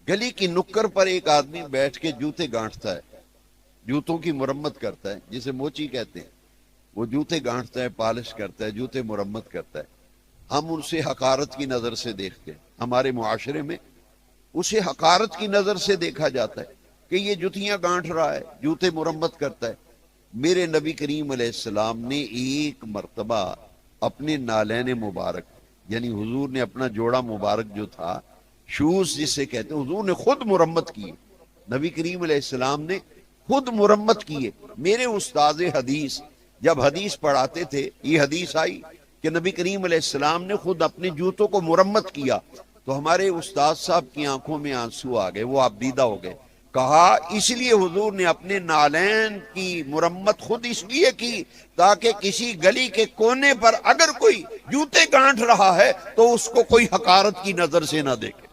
گلی کی نکر پر ایک آدمی بیٹھ کے جوتے گانٹتا ہے، جوتوں کی مرمت کرتا ہے، جسے موچی کہتے ہیں، وہ جوتے گانٹتا ہے، پالش کرتا ہے، جوتے مرمت کرتا ہے۔ ہم اسے حقارت کی نظر سے دیکھتے ہیں، ہمارے معاشرے میں اسے حقارت کی نظر سے دیکھا جاتا ہے کہ یہ جوتیاں گانٹ رہا ہے، جوتے مرمت کرتا ہے۔ میرے نبی کریم علیہ السلام نے ایک مرتبہ اپنے نالین مبارک، یعنی حضور نے اپنا جوڑا مبارک جو تھا، شوز جسے کہتے ہیں، حضور نے خود مرمت کیے۔ نبی کریم علیہ السلام نے خود مرمت کیے۔ میرے استاد حدیث جب حدیث پڑھاتے تھے، یہ حدیث آئی کہ نبی کریم علیہ السلام نے خود اپنے جوتوں کو مرمت کیا، تو ہمارے استاد صاحب کی آنکھوں میں آنسو آ گئے، وہ آپ دیدہ ہو گئے۔ کہا اس لیے حضور نے اپنے نالین کی مرمت خود اس لیے کی تاکہ کسی گلی کے کونے پر اگر کوئی جوتے گانٹھ رہا ہے تو اس کو کوئی حقارت کی نظر سے نہ دیکھے۔